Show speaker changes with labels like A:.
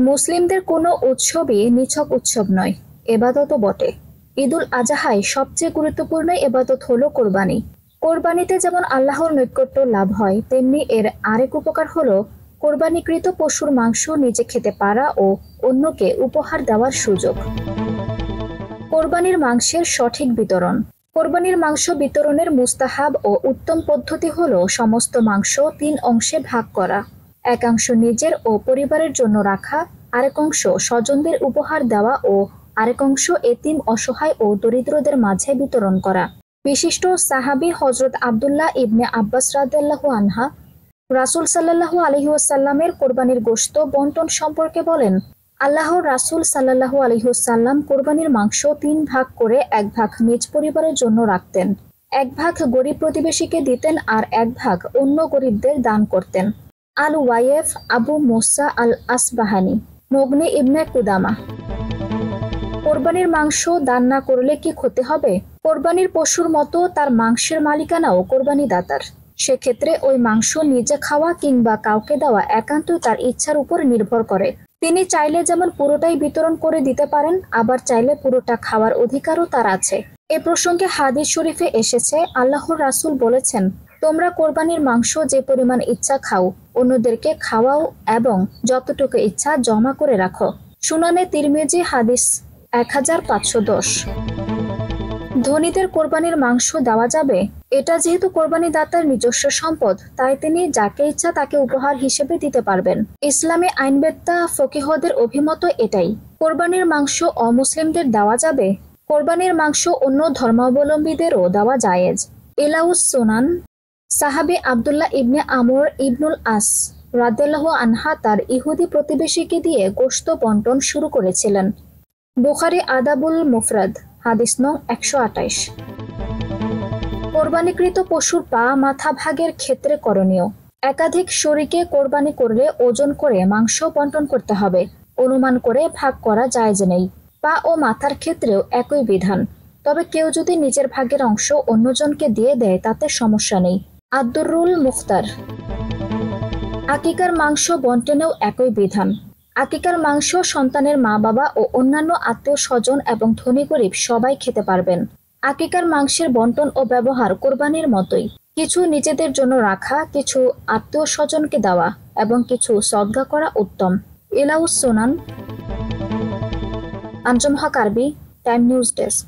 A: মুসলিমদের কোনো উৎসবই নিছক উৎসব নয়, এবাদতও বটে। ঈদুল আজহায় সবচেয়ে গুরুত্বপূর্ণ এবাদত হলো কোরবানি। কোরবানিতে যেমন আল্লাহর নৈকট্য লাভ হয়, তেমনি এর আরেক উপকার হলো কোরবানিকৃত পশুর মাংস নিজে খেতে পারা ও অন্যকে উপহার দেওয়ার সুযোগ। কোরবানির মাংসের সঠিক বিতরণ। কোরবানির মাংস বিতরণের মুস্তাহাব ও উত্তম পদ্ধতি হলো সমস্ত মাংস 3 অংশে ভাগ করা। একাংশ নিজের ও পরিবারের জন্য রাখা, আরেক অংশ স্বজনদের উপহার দেওয়া ও আরেক অংশ এতিম, অসহায় ও দরিদ্রদের মাঝে বিতরণ করা। বিশিষ্ট সাহাবী হযরত আব্দুল্লাহ ইবনে আব্বাস রাদিয়াল্লাহু আনহা রাসূল সাল্লাল্লাহু আলাইহি ওয়াসাল্লামের কোরবানির গোশত বন্টন সম্পর্কে বলেন, আল্লাহর রাসূল সাল্লাল্লাহু আলাইহি ওয়াসাল্লাম কোরবানির মাংস 3 ভাগ করে 1 ভাগ নিজ পরিবারের জন্য রাখতেন, 1 ভাগ গরিব প্রতিবেশীকে দিতেন আর 1 ভাগ অন্য গরিবদের দান করতেন। আল ওয়াইফ আবু মুসা আল আসবাহানি, মুগনি ইবনে কুদামা। কোরবানির মাংস দান না করলে কি ক্ষতি হবে? কোরবানির পশুর মতো তার মাংসের মালিকানাও কোরবানি দাতার। সেক্ষেত্রে ওই মাংস নিজে খাওয়া কিংবা কাউকে দেওয়া একান্তই তার ইচ্ছার উপর নির্ভর করে। তিনি চাইলে যেমন পুরোটাই বিতরণ করে দিতে পারেন, আবার চাইলে পুরোটা খাওয়ার অধিকারও তার আছে। এ প্রসঙ্গে হাদিস শরীফে এসেছে, আল্লাহর রাসূল বলেছেন, তোমরা কোরবানির মাংস যে পরিমাণ ইচ্ছা খাও, অন্যদেরকে খাওয়াও এবং যতটুকু ইচ্ছা জমা করে রাখো। সুনানে তিরমিজি, হাদিস 1510। ধনীদের কোরবানির মাংস দেওয়া যাবে? এটা যেহেতু কোরবানি দাতার নিজস্ব সম্পদ, তাই তিনি যাকে ইচ্ছা তাকে উপহার হিসেবে দিতে পারবেন। ইসলামী আইনবেত্তা ফকিহদের অভিমত এটাই। কোরবানির মাংস অমুসলিমদের দেওয়া যাবে? কোরবানির মাংস অন্য ধর্মাবলম্বীদেরও দেওয়া জায়েজ। ইলাউস সুনান, সাহাবী আব্দুল্লাহ ইবনে আমর ইবনুল আস রাদিয়াল্লাহু আনহা তার ইহুদি প্রতিবেশীকে দিয়ে গোশত বন্টন শুরু করেছিলেন। বুখারী আদাবুল মুফরাদ, হাদিস নং 128। কোরবানিকৃত পশুর পা, মাথা ভাগের ক্ষেত্রে করণীয়। একাধিক শরীকে কোরবানি করলে ওজন করে মাংস বন্টন করতে হবে, অনুমান করে ভাগ করা জায়েজ নেই। পা ও মাথার ক্ষেত্রেও একই বিধান, তবে কেউ যদি নিজের ভাগের অংশ অন্যজনকে দিয়ে দেয় তাতে সমস্যা নেই। আদ-দুররুল মুখতার। আকিকার মাংস বন্টনেও একই বিধান। আকিকার মাংস সন্তানের মা বাবা ও অন্যান্য আত্মীয় স্বজন এবং ধনী গরিব সবাই খেতে পারবেন। আকিকার মাংসের বন্টন ও ব্যবহার কোরবানির মতোই, কিছু নিজেদের জন্য রাখা, কিছু আত্মীয় স্বজনকে দেওয়া এবং কিছু সদকা করা উত্তম। ইলাউস সুনান। আঞ্জুম হক আরবি, টাইম নিউজ ডেস্ক।